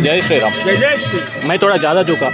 जय श्री राम। जय जय श्री। मैं थोड़ा ज़्यादा झुका।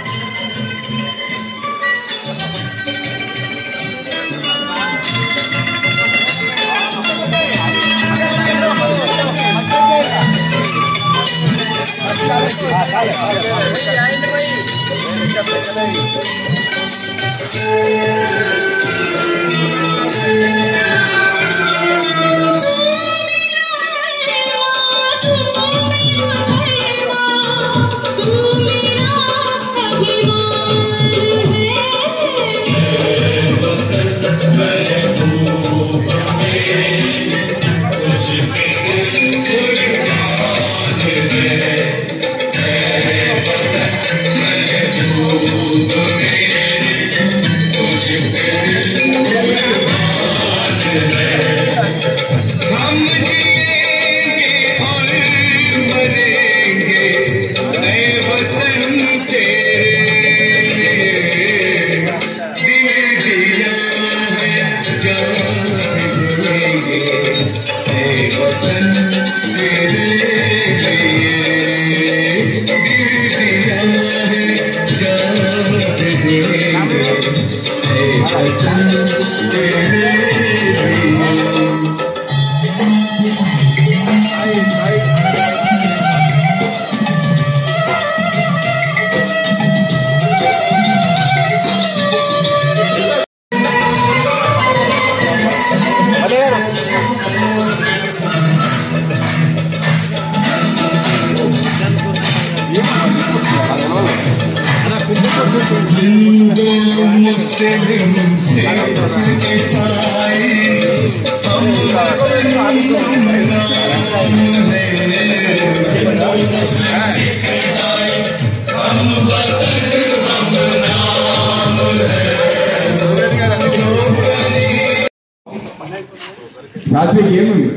సాత్విక్ ఏముంది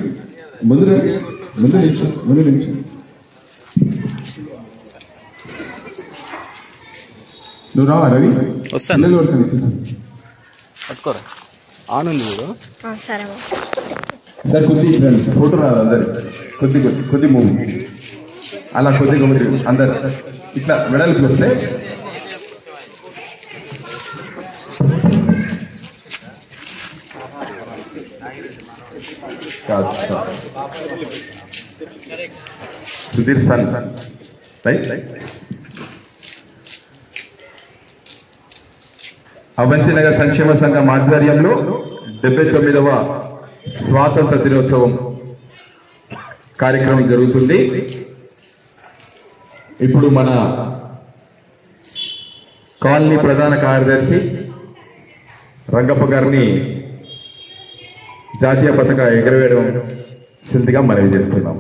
ముందు నిమిషం నువ్వు రావా రవి వస్తాను పట్టుకోరా ఆనంద్ చూడు సార్ కొద్ది ఫోటో రాదు అందరు కొద్ది మూవ్ అలా కొద్దిగా అందరు ఇట్లా వెడల్పు వస్తే సుధీర్ సన్ రైట్ అవంతి నగర్ సంక్షేమ సంఘం ఆధ్వర్యంలో 79వ స్వాతంత్ర దినోత్సవం కార్యక్రమం జరుగుతుంది. ఇప్పుడు మన కాలనీ ప్రధాన కార్యదర్శి రంగప్ప గారిని జాతీయ పతాక ఎగరవేయడం సింధిగా మనవి చేస్తున్నాం.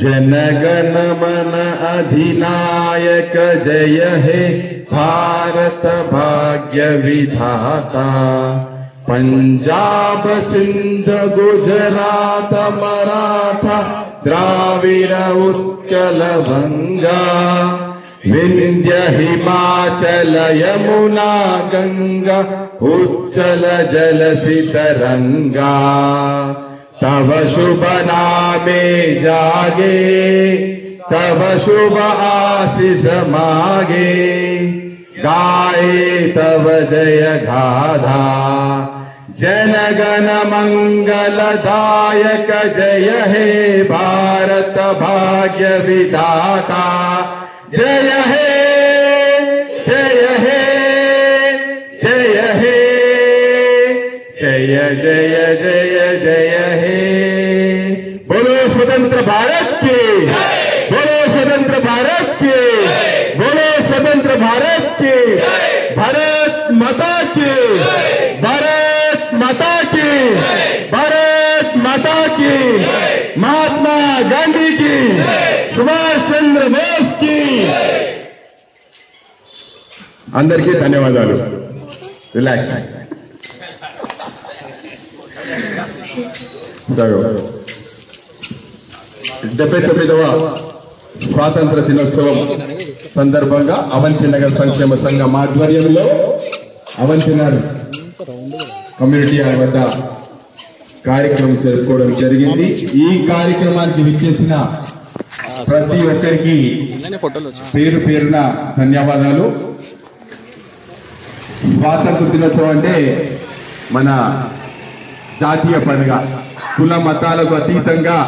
जनगण मन अधिनायक जय हे भारत भाग्य विधाता पंजाब सिंध गुजरात मराठा द्राविड़ उत्कल गंगा विंध्य हिमाचल यमुना गंगा उच्चल जलसि तरंगा तव शुभ नामे जागे तव शुभ आशीष मागे गाए तव जय गाथा जनगण मंगलदायक जय हे भारत भाग्य विधाता जय हे जय हे जय हे जय जय जय जय हे बोलो स्वतंत्र स्वतंत्र भारत की, बोलो स्वतंत्र भारत की, बोलो स्वतंत्र भारत की, भारत माता की, भारत माता की, भारत माता की, महात्मा गांधी की, सुभाष चंद्र बोस की. అందరికీ ధన్యవాదాలు. రిలాక్స్. 79వ స్వాతంత్ర దినోత్సవం సందర్భంగా అవంతి నగర్ సంక్షేమ సంఘం ఆధ్వర్యంలో అవంతి నగర్ కమ్యూనిటీ హాల్ వద్ద కార్యక్రమం జరుపుకోవడం జరిగింది. ఈ కార్యక్రమానికి విచ్చేసిన ప్రతి ఒక్కరికి పేరు పేరున ధన్యవాదాలు. స్వాతంత్ర దినోత్సవం అంటే మన జాతీయ పండుగ. కుల మతాలకు అతీతంగా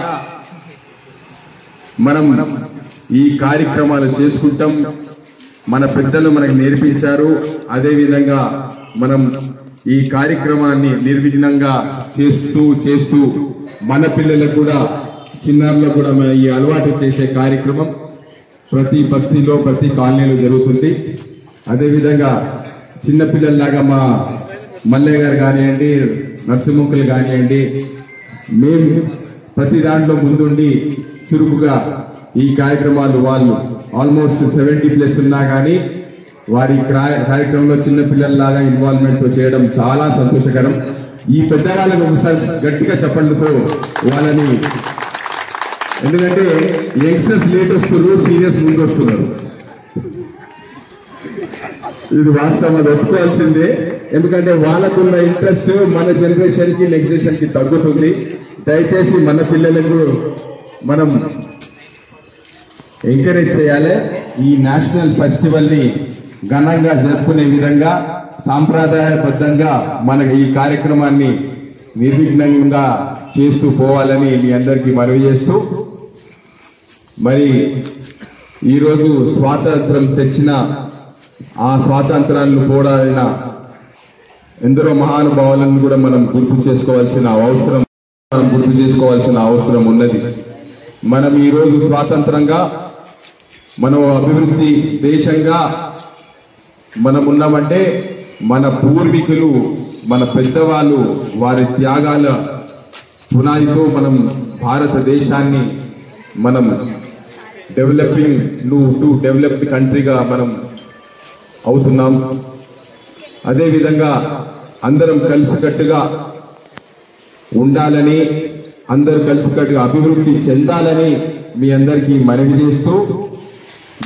మనం ఈ కార్యక్రమాలు చేసుకుంటాం. మన పెద్దలు మనకు నేర్పించారు. అదేవిధంగా మనం ఈ కార్యక్రమాన్ని నిర్విఘ్నంగా చేస్తూ మన పిల్లలకు కూడా చిన్నారులకు కూడా ఈ అలవాటు చేసే కార్యక్రమం ప్రతి బస్తీలో ప్రతి కాలనీలో జరుగుతుంది. అదేవిధంగా చిన్నపిల్లల్లాగా మా మల్లయ్య గారు కానివ్వండి, నరసింహంకులు కానివ్వండి, మేము ప్రతి దాంట్లో ముందుండి చురుకుగా ఈ కార్యక్రమాలు వాళ్ళు ఆల్మోస్ట్ 70+ ఉన్నా కానీ వారి కార్యక్రమంలో చిన్నపిల్లల్లాగా ఇన్వాల్వ్మెంట్తో చేయడం చాలా సంతోషకరం. ఈ పెద్దవాళ్ళకు ఒకసారి గట్టిగా చెప్పండితో వాళ్ళని, ఎందుకంటే యంగ్స్టర్స్ లేట్ వస్తున్నారు, సీనియర్స్ ముందు వస్తున్నారు. ఇది వాస్తవం, అది ఒప్పుకోవాల్సిందే. ఎందుకంటే వాళ్ళకున్న ఇంట్రెస్ట్ మన జనరేషన్ కి నెక్స్ట్ జనరేషన్ కి తగ్గుతుంది. దయచేసి మన పిల్లలకు మనం ఎంకరేజ్ చేయాలి. ఈ నేషనల్ ఫెస్టివల్ ని ఘనంగా జరుపుకునే విధంగా సాంప్రదాయబద్ధంగా మన ఈ కార్యక్రమాన్ని నిర్విఘ్నంగా చేస్తూ పోవాలని మీ అందరికీ మనవి చేస్తూ, మరి ఈరోజు స్వాతంత్రం తెచ్చిన ఆ స్వాతంత్రాలను పోరాడిన ఎందరో మహానుభావులను కూడా మనం గుర్తు చేసుకోవాల్సిన అవసరం ఉన్నది. మనం ఈరోజు స్వాతంత్రంగా మనం అభివృద్ధి దేశంగా మనం ఉన్నామంటే మన పూర్వీకులు, మన పెద్దవాళ్ళు వారి త్యాగాల పునాదితో మనం భారతదేశాన్ని మనం డెవలప్డ్ కంట్రీగా మనం అవుతున్నాం. అదేవిధంగా అందరం కలిసికట్టుగా ఉండాలని, అందరూ కలిసికట్టుగా అభివృద్ధి చెందాలని మీ అందరికీ మనవి చేస్తూ,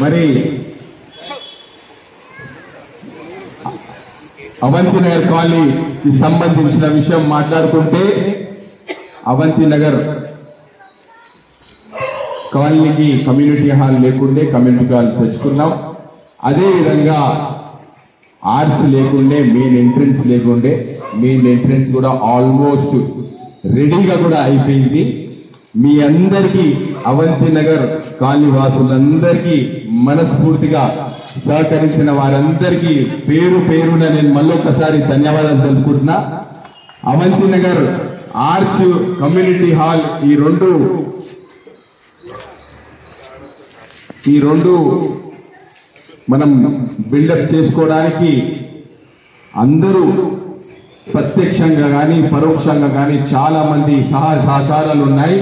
మరి అవంతి నగర్ కాలనీకి సంబంధించిన విషయం మాట్లాడుకుంటే, అవంతి నగర్ కాలనీకి కమ్యూనిటీ హాల్ లేకుండే కమ్యూనిటీ హాల్ తెచ్చుకున్నాం. అదేవిధంగా ఆర్చ్ లేకుండే, మెయిన్ ఎంట్రన్స్ కూడా ఆల్మోస్ట్ రెడీగా కూడా అయిపోయింది. మీ అందరికీ అవంతి నగర్ కాలనీ వాసులందరికీ మనస్ఫూర్తిగా సహకరించిన వారందరికీ పేరు పేరున నేను మళ్ళొకసారి ధన్యవాదాలు తెలుపుకుంటున్నా. Avanti Nagar arch, community hall ఈ రెండు మనం బిల్డప్ చేసుకోవడానికి అందరూ ప్రత్యక్షంగా కానీ పరోక్షంగా కానీ చాలా మంది సహాయ సహకారాలు ఉన్నాయి.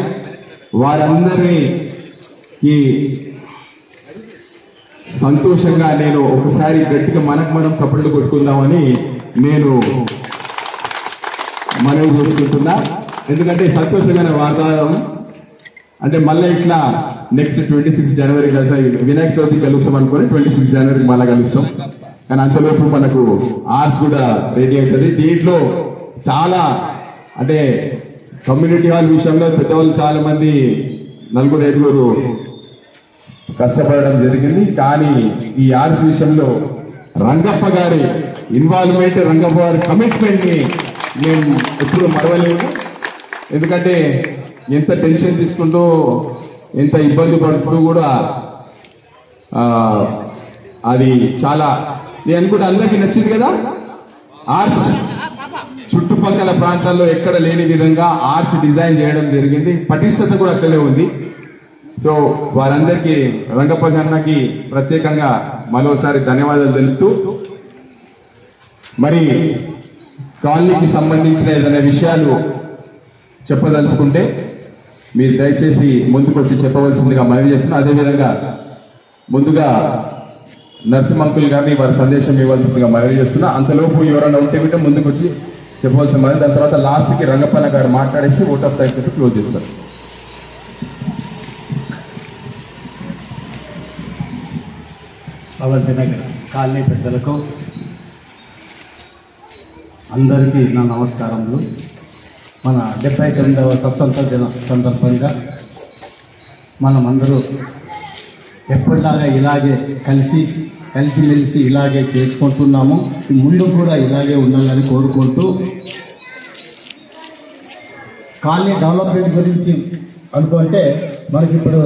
వారందరికీ సంతోషంగా నేను ఒకసారి గట్టిగా మనం చప్పట్లు కొట్టుకుందామని నేను మనవి చేసుకుంటున్నా. ఎందుకంటే సంతోషమైన వాతావరణం. అంటే మళ్ళీ ఇట్లా నెక్స్ట్ 26 జనవరి కలిసి వినాయక చవితి కలుస్తాం అనుకుని 26 జనవరి మళ్ళీ కలుస్తాం. కానీ అంతలోపు మనకు ఆర్ట్స్ కూడా రెడీ అవుతుంది. దీంట్లో చాలా అంటే కమ్యూనిటీ హాల్ విషయంలో పెద్దవాళ్ళు చాలా మంది 4-5 కష్టపడడం జరిగింది. కానీ ఈ ఆర్ట్స్ విషయంలో రంగప్ప గారి ఇన్వాల్వ్మెంట్, రంగప్ప గారి కమిట్మెంట్ ని మేము ఎప్పుడు మరవలేము. ఎందుకంటే ఎంత టెన్షన్ తీసుకుంటూ ఎంత ఇబ్బంది పడుతూ కూడా అది చాలా నేను అనుకుంటే అందరికీ నచ్చింది కదా. ఆర్చ్ చుట్టుపక్కల చుట్టుపక్కల ప్రాంతాల్లో ఎక్కడ లేని విధంగా ఆర్చ్ డిజైన్ చేయడం జరిగింది. పటిష్టత కూడా అక్కడే ఉంది. సో వారందరికీ రంగప్ప అన్నకి ప్రత్యేకంగా మరోసారి ధన్యవాదాలు తెలుపుతూ, మరి కాలనీకి సంబంధించిన ఏదైనా విషయాలు చెప్పదలుచుకుంటే మీరు దయచేసి ముందుకు వచ్చి చెప్పవలసిందిగా మనవి చేస్తున్నా. అదేవిధంగా ముందుగా నరసింహంకుల్ గారిని వారి సందేశం ఇవ్వాల్సిందిగా మనవి చేస్తున్నా. అంతలోపు ఎవరైనా ఉంటే బిడ్డ ముందుకు వచ్చి చెప్పవలసిన మనం, దాని తర్వాత లాస్ట్కి రంగప్పన్న గారు మాట్లాడేసి ఓట్ ఆఫ్ థ్యాంక్స్ క్లోజ్ చేస్తారు. నగర్ కాలనీ పెద్దలకు అందరికీ నా నమస్కారములు. మన 79వ స్వతంత్ర దిన సందర్భంగా మనమందరూ ఎప్పటిలాగా ఇలాగే కలిసిమెలిసి ఇలాగే చేసుకుంటున్నాము. ముందు కూడా ఇలాగే ఉండాలని కోరుకుంటూ, కాలనీ డెవలప్మెంట్ గురించి అనుకుంటే మనకి ఇప్పుడు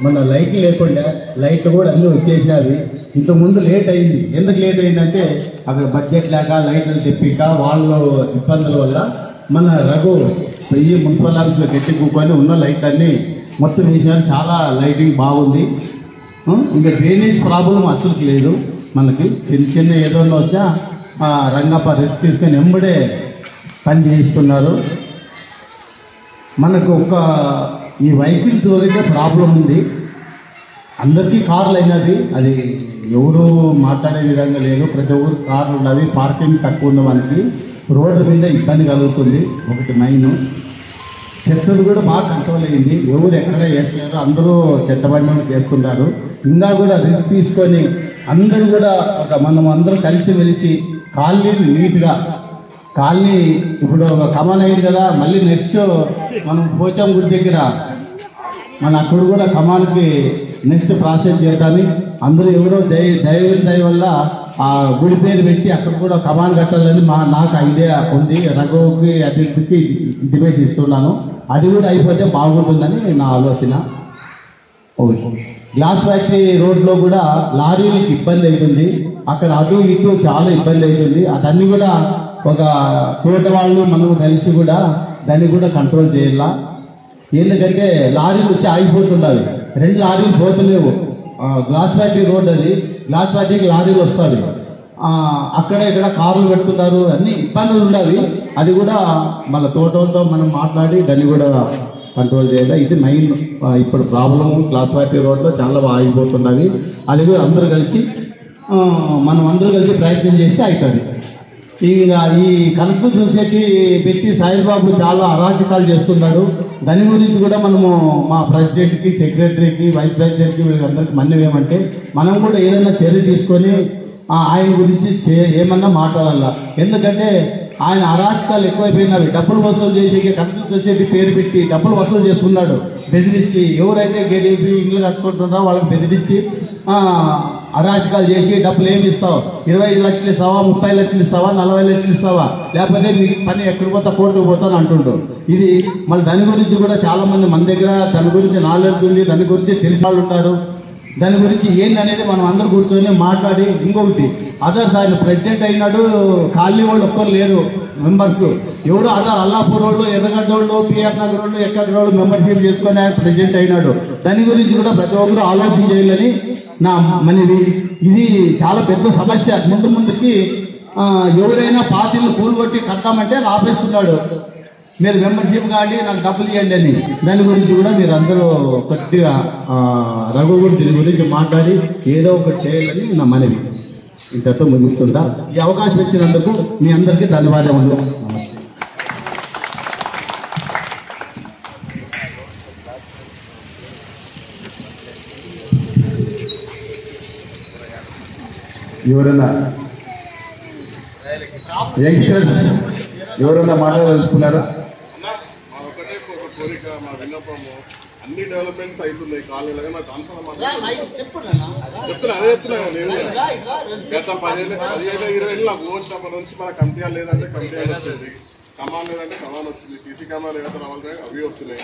మన లైట్లు లేకుండా లైట్లు కూడా అన్నీ వచ్చేసినవి. ఇంతకుముందు లేట్ అయింది. ఎందుకు లేట్ అయిందంటే అక్కడ బడ్జెట్ లేక లైట్లు తెప్పిక వాళ్ళ ఇబ్బందుల వల్ల మన రఘు ఈ మున్సిపల్ ఆఫీస్లో గట్టి కూకొని ఉన్న లైట్లన్నీ మొత్తం వేసినారు. చాలా లైటింగ్ బాగుంది. ఇంకా డ్రైనేజ్ ప్రాబ్లం అసలు లేదు. మనకి చిన్న ఏదైనా వచ్చా రంగప్ప రెస్ట్ తీసుకొని వెంబడే పని చేయిస్తున్నారు. మనకు ఈ వెహికల్స్ వరకే ప్రాబ్లం ఉంది. అందరికీ కార్లు అయినది, అది ఎవరు మాట్లాడే విధంగా లేదు. ప్రతి ఒక్కరు కార్లు ఉన్నవి. పార్కింగ్ తక్కువ ఉన్న మనకి రోడ్డు మీద ఇబ్బంది కలుగుతుంది. ఒకటి మెయిన్. చెత్తలు కూడా బాగా కంట్రోల్ అయింది. ఎవరు ఎక్కడ వేస్తున్నారు, అందరూ చెత్తబండి చేస్తున్నారు. ఇంకా కూడా రిస్క్ తీసుకొని అందరూ కూడా మనం అందరూ కలిసి వెలిచి కాలనీని నీట్గా, కాలనీ ఇప్పుడు కమాన్ అయింది కదా, మళ్ళీ నెక్స్ట్ మనం పోచాం గుడి దగ్గర మన అక్కడ కూడా కమాన్కి నెక్స్ట్ ప్రాసెస్ చేద్దామని అందరూ ఎవరో దయ వల్ల ఆ గుడి పేరు పెట్టి అక్కడ కూడా కమాన్ కట్టాలని నాకు ఐడియా ఉంది. రఘుకి అభివృద్ధికి డిబేట్ ఇస్తున్నాను. అది కూడా అయిపోతే బాగుంటుందని నా ఆలోచన. గ్లాస్ ఫ్యాక్టరీ రోడ్లో కూడా లారీలకు ఇబ్బంది అవుతుంది. అక్కడ అటు ఇటు చాలా ఇబ్బంది అవుతుంది. అదన్నీ కూడా ఒక తోట వాళ్ళు మనం కలిసి కూడా దాన్ని కూడా కంట్రోల్ చేయాల. ఎందుకంటే లారీలు వచ్చి ఆగిపోతుండాలి. 2 లారీలు పోతలేవు. గ్లాస్ ఫ్యాక్టరీ రోడ్ అది. గ్లాస్ ఫ్యాక్టరీకి లారీలు వస్తుంది. అక్కడ ఇక్కడ కార్లు పెడుతున్నారు. అన్ని ఇబ్బందులు ఉండాలి. అది కూడా మన తోటలతో మనం మాట్లాడి దాన్ని కూడా కంట్రోల్ చేయాలి. ఇది మెయిన్ ఇప్పుడు ప్రాబ్లం. గ్లాస్ ఫ్యాక్టరీ రోడ్లో చాలా ఆగిపోతున్నది. అది కూడా అందరూ కలిసి మనం అందరూ కలిసి ప్రయత్నం చేస్తే అవుతుంది. ఇక ఈ కనెక్ట్ సొసైటీ పెట్టి సాయిబాబు చాలా అరాచకాలు చేస్తున్నాడు. దాని గురించి కూడా మనము మా ప్రెసిడెంట్కి, సెక్రటరీకి, వైస్ ప్రెసిడెంట్కి వీళ్ళందరికీ మన్నం ఏమంటే మనం కూడా ఏదైనా చర్య తీసుకొని ఆయన గురించి ఏమన్నా మాట్లాడాలా. ఎందుకంటే ఆయన అరాచకాలు ఎక్కువైపోయినవి. డబ్బులు వసూలు చేసి కనెక్ట్ సొసైటీ పేరు పెట్టి డబ్బులు వసూలు చేస్తున్నాడు. బెదిరించి ఎవరైతే గడిపి ఇల్లు కట్టుకుంటున్నారో వాళ్ళకి బెదిరించి అరాచకాలు చేసి డబ్బులు ఏమి ఇస్తావు, 25 లక్షలు ఇస్తావా, 30 లక్షలు ఇస్తావా, 40 లక్షలు ఇస్తావా, లేకపోతే మీకు పని ఎక్కడికి పోతా కోర్టుకు పోతాను అంటుండు. ఇది మళ్ళీ దాని గురించి కూడా చాలా మంది మన దగ్గర దాని గురించి నాలెడ్జ్ ఉంది, దాని గురించి తెలిసిన వాళ్ళు ఉంటారు. దాని గురించి ఏందనేది మనం అందరూ కూర్చొని మాట్లాడి, ఇంకొకటి అదర్స్ ఆయన ప్రెసిడెంట్ అయినాడు. కాలనీ వాళ్ళు ఒక్కరు లేరు మెంబర్స్. ఎవరు అదర్ అల్లాపూర్ వాళ్ళు, ఎర్రగడ్డ వాళ్ళు, పిఆర్ నగర్ వాళ్ళు, ఎక్కడ వాళ్ళు మెంబర్షిప్ చేసుకొని ఆయన ప్రెసిడెంట్ అయినాడు. దాని గురించి కూడా ప్రతి ఒక్కరు ఆలోచన చేయాలని నా మనది. ఇది చాలా పెద్ద సమస్య. ముందుకి ఎవరైనా పార్టీలు కూలగొట్టి కట్టామంటే ఆపేస్తున్నాడు. మీరు మెంబర్షిప్ కానీ నాకు డబ్బులు ఇవ్వండి అని. దాని గురించి కూడా మీరు అందరూ కొద్దిగా రఘు గురించి దీని గురించి మాట్లాడి ఏదో ఒకటి చేయాలని నా మనవి. ఇంతతో ముగిస్తుందా. ఈ అవకాశం ఇచ్చినందుకు మీ అందరికీ ధన్యవాదములు. నమస్తే. ఎవరన్నా యంగ్స్టర్స్ ఎవరన్నా మాట్లాడదలుచుకున్నారా? అన్ని డెవలప్మెంట్స్ అవుతున్నాయి కాలేజీలో. నాకు చెప్తున్నా అదే చెప్తున్నా. నేను గత 15-20 నాకు వచ్చినప్పటి నుంచి మన కమిటీ లేదంటే కమిటీ వచ్చేది, కమాన్ లేదంటే కమాన్ వచ్చింది, సీసీ కెమెరా లేదంటే రావాలి, అవి వస్తున్నాయి.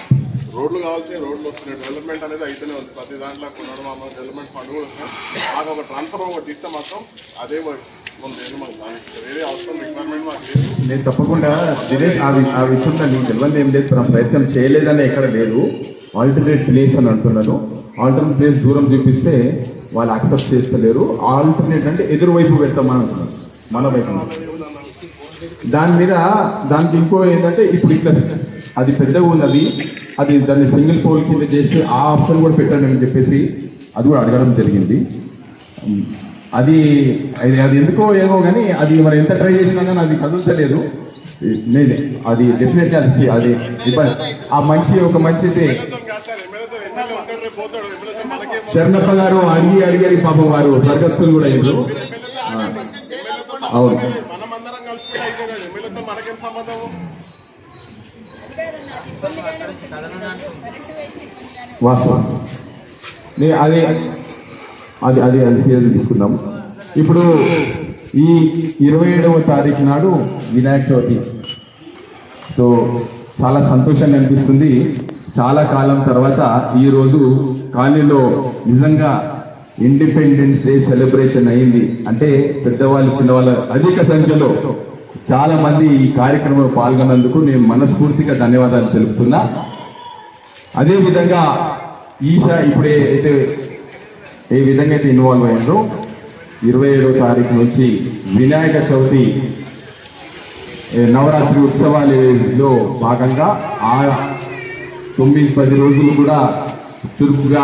రోడ్లు కావాల్సిన రోడ్లు వస్తున్నాయి, డెవలప్మెంట్ అనేది అయితేనే ఉంది. ప్రతి దాంట్లో కొనడం డెవలప్మెంట్ ఫండ్ కూడా వస్తున్నాయి. మాకు ఒక ట్రాన్స్ఫర్ ఒకటి ఇస్తే మాత్రం అదే వేరే అవసరం రిక్వైర్మెంట్ మాకు లేదు. నేను తప్పకుండా దినేష్ ఆ విషయంలో నీకు తెలియదు ఏం లేదు, మనం ప్రయత్నం చేయలేదని ఎక్కడ లేదు. ఆల్టర్నేట్ ప్లేస్ అని అంటున్నాను. ఆల్టర్నేట్ ప్లేస్ దూరం చూపిస్తే వాళ్ళు యాక్సెప్ట్ చేస్తలేరు. ఆల్టర్నేట్ అంటే ఎదురు వైపు పెడతామని అంటున్నాను, మన వైపు. దానికి ఇంకో ఏంటంటే ఇప్పుడు ఇట్లా అది పెద్దగా ఉన్నది, అది దాన్ని సింగిల్ పోల్ కింద చేస్తే ఆ ఆప్షన్ కూడా పెట్టండి అని చెప్పేసి అది కూడా అడగడం జరిగింది. అది ఎందుకో ఏమో కానీ అది మనం ఎంత ట్రై చేసినా కానీ అది కదులుతలేదు. నేనే అది డెఫినెట్లీ అది ఇబ్బంది. ఆ మనిషి ఒక మనిషి అయితే శరణప్ప గారు అడిగారు పాపం, వారు స్వర్గస్థులు కూడా అయ్యారు. అవును, మనమందరం కలిసి అయితే ఎమ్మెల్యేతో మనకేం సంబంధం? వాస్తవం. అది అది అది అది సీరియస్ తీసుకుందాం. ఇప్పుడు ఈ 27వ తారీఖు నాడు వినాయక చవితి. సో చాలా సంతోషంగా అనిపిస్తుంది. చాలా కాలం తర్వాత ఈరోజు కాలనీలో నిజంగా ఇండిపెండెన్స్ డే సెలబ్రేషన్ అయింది. అంటే పెద్దవాళ్ళు చిన్నవాళ్ళు అధిక సంఖ్యలో చాలా మంది ఈ కార్యక్రమంలో పాల్గొన్నందుకు నేను మనస్ఫూర్తిగా ధన్యవాదాలు తెలుపుతున్నా. అదేవిధంగా ఇప్పుడు ఏ విధంగా అయితే ఇన్వాల్వ్ అయ్యారో 27వ తారీఖు నుంచి వినాయక చవితి నవరాత్రి ఉత్సవాలలో భాగంగా ఆ 9-10 రోజులు కూడా చురుకుగా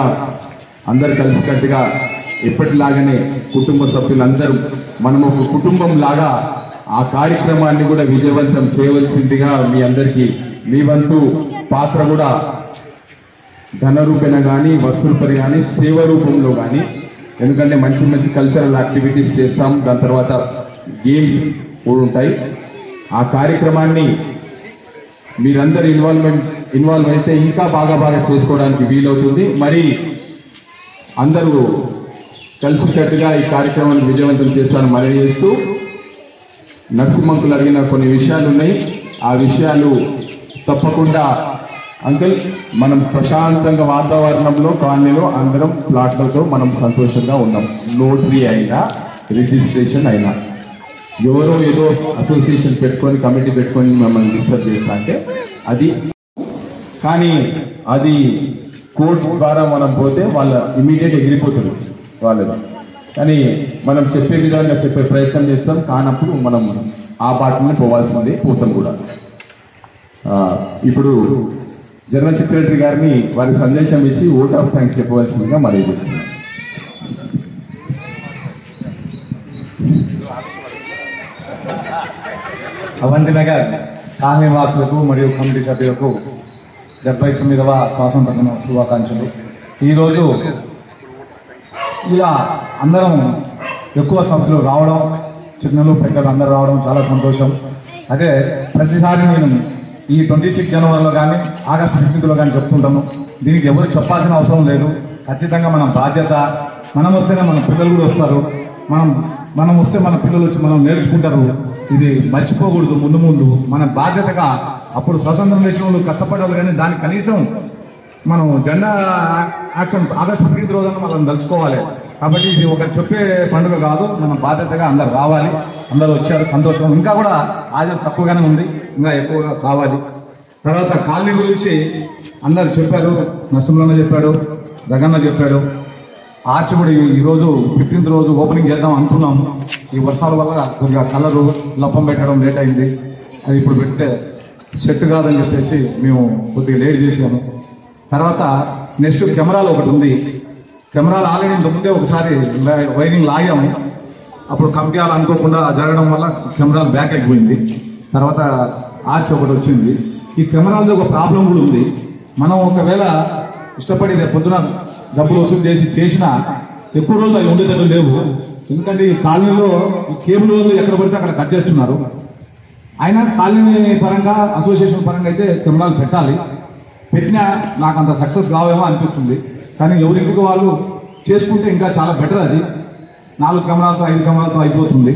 అందరు కలిసికట్టుగా ఎప్పటిలాగానే కుటుంబ సభ్యులందరూ మనం ఒక కుటుంబం లాగా ఆ కార్యక్రమాన్ని కూడా విజయవంతం చేయవలసిందిగా మీ అందరికీ మీ వంతు పాత్ర కూడా ధన రూపేణ కానీ వస్తురూపేణ కానీ సేవ రూపంలో కానీ, ఎందుకంటే మంచి మంచి కల్చరల్ యాక్టివిటీస్ చేస్తాం. దాని తర్వాత గేమ్స్ కూడా ఉంటాయి. ఆ కార్యక్రమాన్ని మీరందరూ ఇన్వాల్వ్ అయితే ఇంకా బాగా చేసుకోవడానికి వీలవుతుంది. మరి అందరూ కలిసికట్టుగా ఈ కార్యక్రమాన్ని విజయవంతం చేస్తారని మనవి చేస్తూ, నరసింహంకులు అడిగిన కొన్ని విషయాలు ఉన్నాయి. ఆ విషయాలు తప్పకుండా అంకుల్ మనం ప్రశాంతంగా వాతావరణంలో కాలనీలో అందరం ప్లాట్లతో మనం సంతోషంగా ఉన్నాం. నోటరీ అయినా రిజిస్ట్రేషన్ అయినా ఎవరో ఏదో అసోసియేషన్ పెట్టుకొని కమిటీ పెట్టుకొని మమ్మల్ని డిస్టర్బ్ చేస్తా అంటే అది, కానీ అది కోర్టు ద్వారా మనం పోతే వాళ్ళ ఇమీడియట్ ఎగిరిపోతుంది వాళ్ళది. కానీ మనం చెప్పే విధంగా చెప్పే ప్రయత్నం చేస్తాం. కానప్పుడు మనం ఆ బాటలోనే పోవాల్సిందే, పోతాం కూడా. ఇప్పుడు జనరల్ సెక్రటరీ గారిని వారి సందేశం ఇచ్చి ఓట్ ఆఫ్ థ్యాంక్స్ చెప్పవలసిందిగా మనవి చేస్తున్నాం. అవంతి నగర్ కాలనీ వాసులకు మరియు కమిటీ సభ్యులకు 79వ స్వాతంత్ర దిన శుభాకాంక్షలు. ఈరోజు ఇలా అందరం ఎక్కువ సభ్యులు రావడం, చిన్నలు పెద్దలు అందరూ రావడం చాలా సంతోషం. అదే ప్రతిసారి నేను ఈ 26 జనవరిలో కానీ ఆగస్టు 15లో కానీ చెప్తుంటాము. దీనికి ఎవరు చెప్పాల్సిన అవసరం లేదు. ఖచ్చితంగా మన బాధ్యత. మనం వస్తేనే మన పిల్లలు కూడా వస్తారు. మనం వస్తే మన పిల్లలు వచ్చి మనం నేర్చుకుంటారు. ఇది మర్చిపోకూడదు. ముందు మన బాధ్యతగా అప్పుడు స్వతంత్రం చేసిన వాళ్ళు కష్టపడాలి, కానీ దానికి కనీసం మనం జెండా యాక్షన్ ఆగస్టు 15 రోజున మనం తలుచుకోవాలి. కాబట్టి ఇది ఒక చెప్పే పండుగ కాదు, మన బాధ్యతగా అందరు రావాలి. అందరూ వచ్చారు, సంతోషం. ఇంకా కూడా హాజరు తక్కువగానే ఉంది, ఇంకా ఎక్కువగా కావాలి. తర్వాత కాలనీ గురించి అందరు చెప్పారు. నరసింహన్న చెప్పాడు, జగన్న చెప్పాడు. ఆర్చ్ కూడా ఈరోజు 15th రోజు ఓపెనింగ్ చేద్దాం అనుకున్నాం. ఈ వర్షాల వల్ల కొద్దిగా కలరు లప్పం పెట్టడం లేట్ అయింది. అది ఇప్పుడు పెడితే సెట్ కాదని చెప్పేసి మేము కొద్దిగా లేట్ చేసాము. తర్వాత నెక్స్ట్ కెమెరాలు ఒకటి ఉంది. కెమెరాలు ఆల్రెడీ ఇంతకుముందే ఒకసారి వైరింగ్ లాగాము. అప్పుడు కంపెనీలు అనుకోకుండా జరగడం వల్ల కెమెరాలు బ్యాక్ అయిపోయింది. తర్వాత ఆర్చ్ ఒకటి వచ్చింది. ఈ కెమెరాలతో ఒక ప్రాబ్లం కూడా ఉంది. మనం ఒకవేళ ఇష్టపడి రేపు పొద్దున డబ్బులు వసూలు చేసినా ఎక్కువ రోజులు అవి ఉండేటట్లు లేవు. ఎందుకంటే ఈ కాలనీలో ఈ కేబుల్ ఎక్కడ పడితే అక్కడ కట్ చేస్తున్నారు. అయినా కాలనీ పరంగా అసోసియేషన్ పరంగా అయితే కెమెరాలు పెట్టాలి. పెట్టినా నాకు అంత సక్సెస్ కావేమో అనిపిస్తుంది. కానీ ఎవరికి వాళ్ళు చేసుకుంటే ఇంకా చాలా బెటర్. అది 4 కెమెరాలతో 5 కెమెరాలతో అయిపోతుంది.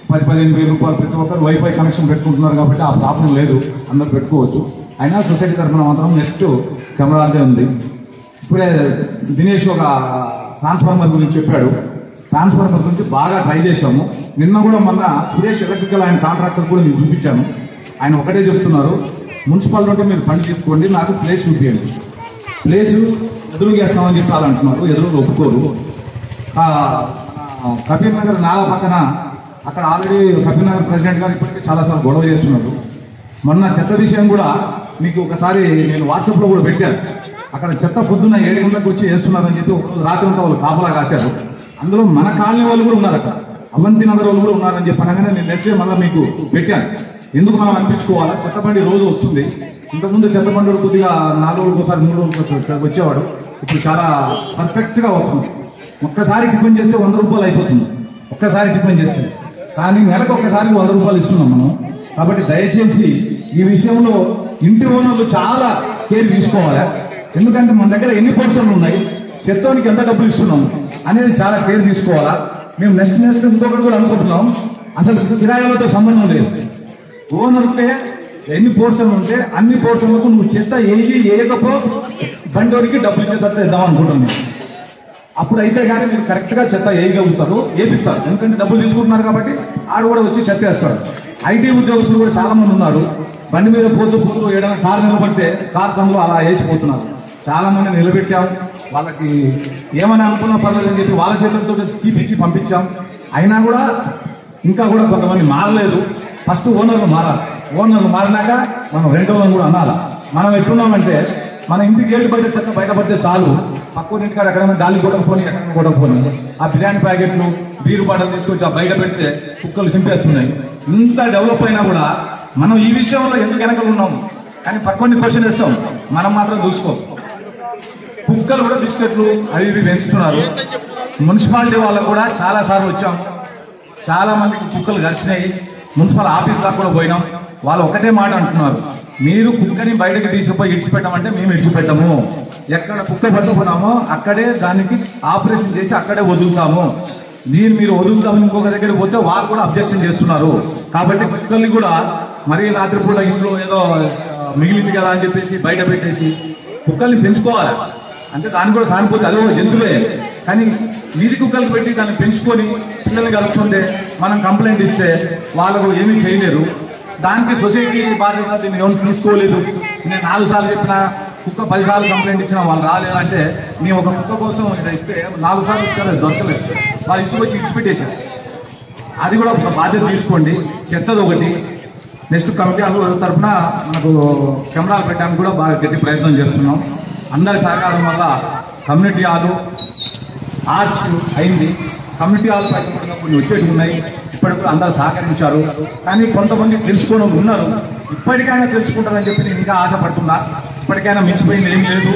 10-15 వేల రూపాయలు ప్రతి ఒక్కరు వైఫై కనెక్షన్ పెట్టుకుంటున్నారు కాబట్టి ఆ ప్రాబ్లం లేదు, అందరూ పెట్టుకోవచ్చు. అయినా సొసైటీ తరఫున మాత్రం నెక్స్ట్ కెమెరా అంతే ఉంది. ఇప్పుడే దినేష్ ఒక ట్రాన్స్ఫార్మర్ గురించి చెప్పాడు. ట్రాన్స్ఫార్మర్ గురించి బాగా ట్రై చేశాము. నిన్న కూడా మొన్న సురేష్ ఎలక్ట్రికల్ ఆయన కాంట్రాక్టర్ కూడా నేను చూపించాను. ఆయన ఒకటే చెప్తున్నారు, మున్సిపల్ నుండి మీరు ఫండ్ తీసుకోండి, నాకు ప్లేస్ చూపించండి. ప్లేసు ఎదురుగా వేస్తామని చెప్పాలంటున్నారు, ఎదురుగా ఒప్పుకోరు. కబీర్ నగర్ నాలా పక్కన అక్కడ ఆల్రెడీ కబీర్ నగర్ ప్రెసిడెంట్ గారు ఇప్పటికే చాలాసార్లు గొడవ చేస్తున్నారు. మొన్న చెత్త విషయం కూడా మీకు ఒకసారి నేను వాట్సాప్లో కూడా పెట్టాను. అక్కడ చెత్త పొద్దున్న 7 గంటలకు వచ్చి వేస్తున్నారని చెప్పి ఒకరోజు రాత్రి అంతా వాళ్ళు కాపలా కాశారు. అందులో మన కాలనీ వాళ్ళు కూడా ఉన్నారు, అక్కడ అవంతి నగర్ వాళ్ళు కూడా ఉన్నారని చెప్పి అనగానే నేను నెక్స్ట్ మళ్ళీ మీకు పెట్టాను. ఎందుకు మనం అనిపించుకోవాలా, చెత్త బండి రోజు వస్తుంది. ఇంతకుముందు చెత్త బండి కొద్దిగా 4 రోజులకు ఒకసారి 3 రోజులకు వచ్చేవాడు, ఇప్పుడు చాలా పర్ఫెక్ట్గా వస్తుంది. ఒక్కసారి టిఫిన్ చేస్తే 100 రూపాయలు అయిపోతుంది, ఒక్కసారి టిఫిన్ చేస్తే. కానీ నెలకు ఒక్కసారి 100 రూపాయలు ఇస్తున్నాం మనం. కాబట్టి దయచేసి ఈ విషయంలో ఇంటి ఓనర్లు చాలా కేర్ తీసుకోవాలి. ఎందుకంటే మన దగ్గర ఎన్ని పోర్షన్లు ఉన్నాయి, చెత్తోనికి ఎంత డబ్బులు ఇస్తున్నాం అనేది చాలా కేర్ తీసుకోవాలా. మేము నెక్స్ట్ ఇంకొకటి కూడా అనుకుంటున్నాం, అసలు కిరాయాలతో సంబంధం లేదు. ఓనర్కే ఎన్ని పోర్షన్లు ఉంటే అన్ని పోర్షన్లకు నువ్వు చెత్త వేయకపో బండోరికి డబ్బులు ఇచ్చేటట్టు ఇద్దాం అనుకుంటున్నాం. అప్పుడు అయితే కానీ మీరు కరెక్ట్గా చెత్త వేయగలుగుతారు, వేపిస్తారు. ఎందుకంటే డబ్బులు తీసుకుంటున్నారు కాబట్టి ఆడు కూడా వచ్చి చెత్త వేస్తాడు. ఐటీ ఉద్యోగస్తులు కూడా చాలా మంది ఉన్నారు, బండి మీద పోతూ ఏదైనా కారు నిలబడితే కార్ సందులో అలా వేసిపోతున్నారు. చాలా మంది నిలబెట్టాం, వాళ్ళకి ఏమని అనుకున్నా పర్లేదు అని చెప్పి వాళ్ళ చేతులతో తీపిచ్చి పంపించాం. అయినా కూడా ఇంకా కూడా కొంతమంది మారలేదు. ఫస్ట్ ఓనర్లు మారాలి. ఓనర్లు మారినాక మనం రెండోళ్ళని కూడా అనాలి. మనం ఎట్లున్నామంటే మన ఇంటి గేటు బయట చెత్త బయటపడితే చాలు, పక్కన ఇంటికాడ ఎక్కడైనా గాలి కొట్టకపోని ఎక్కడ కొట్టకపోని ఆ బిర్యానీ ప్యాకెట్లు బీరు బాటలు తీసుకొచ్చి ఆ బయట పెడితే కుక్కలు చింపేస్తున్నాయి. ఇంత డెవలప్ అయినా కూడా మనం ఈ విషయంలో ఎందుకు వెనకలు ఉన్నాము కానీ పక్కని క్వశ్చన్ వేస్తాం, మనం మాత్రం చూసుకో. కుక్కలు కూడా బిస్కెట్లు అవి ఇవి పెంచుతున్నారు. మున్సిపాలిటీ వాళ్ళకు కూడా చాలా సార్లు వచ్చాం, చాలా మందికి కుక్కలు గడిచినాయి. మున్సిపల్ ఆఫీస్ దాకా కూడా పోయినాం. వాళ్ళు ఒకటే మాట అంటున్నారు, మీరు కుక్కని బయటకు తీసుకుపోయి ఇడిచిపెట్టమంటే మేము ఇడిచిపెట్టము. ఎక్కడ కుక్క పట్టుకున్నామో అక్కడే దానికి ఆపరేషన్ చేసి అక్కడే వదులుతాము. మీరు వదులుతామని ఇంకొక దగ్గరికి పోతే వాళ్ళు కూడా అబ్జెక్షన్ చేస్తున్నారు. కాబట్టి కుక్కల్ని కూడా మరీ రాత్రిపూట ఇంట్లో ఏదో మిగిలింది కదా అని చెప్పేసి బయట పెట్టేసి కుక్కల్ని పెంచుకోవాలి. అంటే దాన్ని కూడా సానుభూతి, అదే జంతువులే. కానీ వీధి కుక్కలు పెట్టి దాన్ని పెంచుకొని పిల్లల్ని కలుపుకుంటే మనం కంప్లైంట్ ఇస్తే వాళ్ళకు ఏమీ చేయలేరు. దానికి సొసైటీ బాధ్యత, దీన్ని ఎవరు తీసుకోలేదు. నేను 4 సార్లు చెప్పినా కుక్క 10 సార్లు కంప్లైంట్ ఇచ్చినా వాళ్ళు రాలేదంటే మేము ఒక కుక్క కోసం ఇక్కడ ఇస్తే 4 సార్లు ఇచ్చారు, దొరకలేదు. వాళ్ళు ఇసుకొచ్చి ఇచ్చిపెట్టేశారు. అది కూడా ఒక బాధ్యత తీసుకోండి. చెత్తది ఒకటి. నెక్స్ట్ కమిటీ తరఫున మనకు కెమెరాలు పెట్టడానికి కూడా బాగా గట్టి ప్రయత్నం చేస్తున్నాం. అందరి సహకారం వల్ల కమ్యూనిటీ హాలు ఆర్చ్ అయింది. కమ్యూనిటీ హాల్ పైన కొన్ని వచ్చేవి ఉన్నాయి. ఇప్పటికి కూడా అందరూ సహకరించారు. కానీ కొంతమంది తెలుసుకోవడం ఉన్నారు. ఇప్పటికైనా తెలుసుకుంటారని చెప్పి నేను ఇంకా ఆశపడుతున్నా. ఇప్పటికైనా మించిపోయింది ఏం లేదు.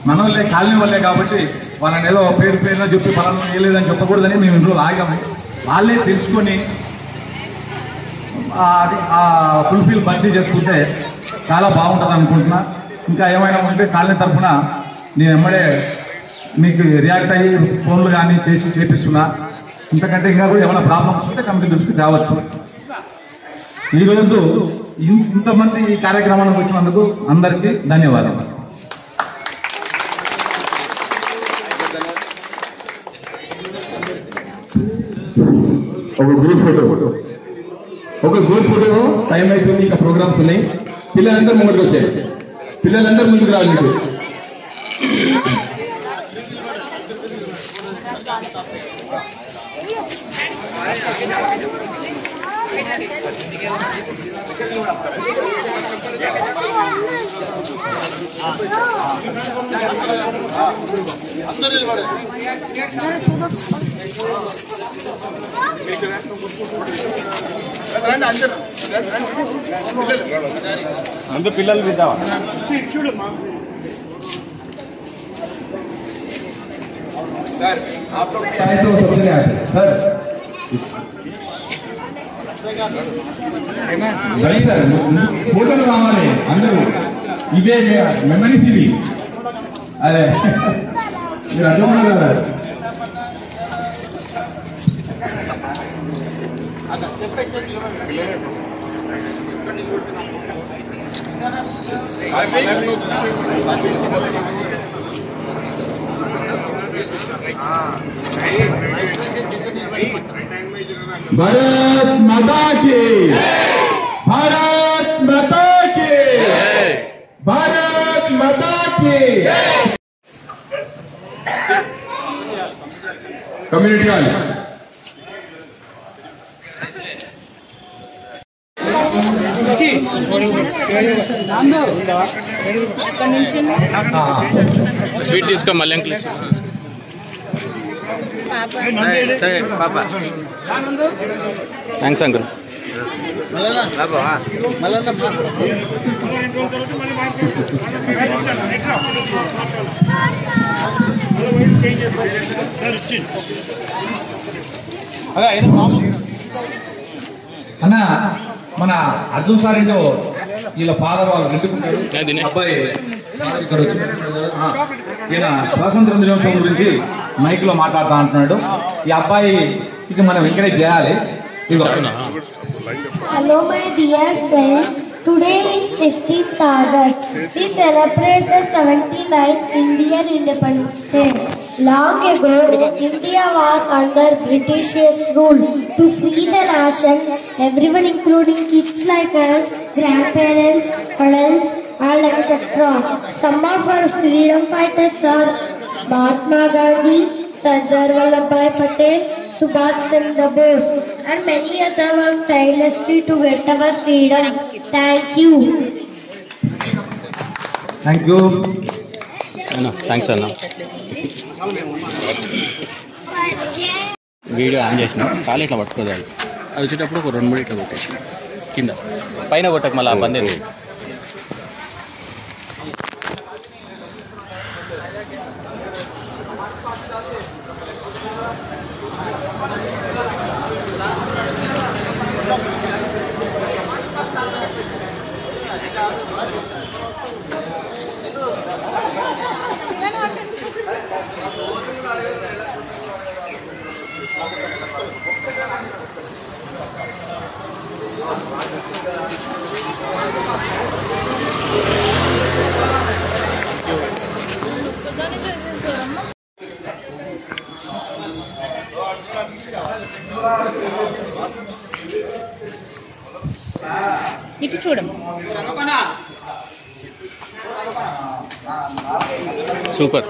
మనోళ్ళే కాలనీ వాళ్ళే కాబట్టి వాళ్ళని ఏదో పేరున చెప్పి పలానా వేయలేదని చెప్పకూడదని మేము ఇంట్లో ఆగాము. వాళ్ళే తెలుసుకొని ఫుల్ఫిల్ భర్తీ చేసుకుంటే చాలా బాగుంటుంది అనుకుంటున్నా. ఇంకా ఏమైనా ఉంటే కాలనీ తరఫున నేను ఎమ్మడే మీకు రియాక్ట్ అయ్యి ఫోన్లు కానీ చేసి చేపిస్తున్నా. ఇంతకంటే ఇంకా కూడా ఏమైనా ప్రాబ్లమ్స్ ఉంటే కమిటీ దృష్టికి తేవచ్చు. ఈరోజు ఇంతమంది ఈ కార్యక్రమానికి వచ్చినందుకు అందరికీ ధన్యవాదాలు. ఒక గ్రూప్ ఫోటో టైం అయిపోయింది. ఇంకా ప్రోగ్రామ్స్ ఉన్నాయి. పిల్లలందరూ ముందుకు వచ్చాయి. పిల్లలందరూ ముందుకు రావాలి. మీకు అందరూ పిల్లలు విద్దావా सर आप लोग चाहे तो सबसे आए सर नहीं सर फोटोలు కావాలి అందరూ. ఇవే మెమరీస్ ఇవి. అరే మీరు అర్థమవుతుంది కదా. भारत माता की, भारत माता की, भारत माता की। कम्युनिटी हॉल స్వీట్ తీసుకో మళ్ళీ అంకుల్ థ్యాంక్స్ అంకుల్ అన్న మన అర్జున్ సార్ ఇంట్లో వీళ్ళ ఫాదర్ వాళ్ళు రెండుకుంటారు అబ్బాయి ఇక్కడ వచ్చి ఈయన స్వాతంత్ర దినోత్సవం గురించి మైక్ లో మాట్లాడుతా అంటున్నాడు. ఈ అబ్బాయి ఇక మనం ఎంకరేజ్ చేయాలి. Hello my dear friends, today is 15th August. We celebrate the 79th Indian Independence Day. Long ago, India was under British's rule. To free the nation, everyone including kids like us, grandparents, adults, and etc. Some of our freedom fighters are Mahatma Gandhi, Sardar Vallabhbhai Patel, Subhash Chandra Bose, and many others worked tirelessly to get our freedom. Thank you. Thank you అన్నా. Thanks అన్న. Video on చేసిన కాలు ఇట్లా పట్టుకోదు అది వచ్చేటప్పుడు ఒక 2-3 ఇట్లా కొట్టేసి కింద పైన కొట్టక మళ్ళీ ఆ బంద్ ఇటు చూడం. సూపర్.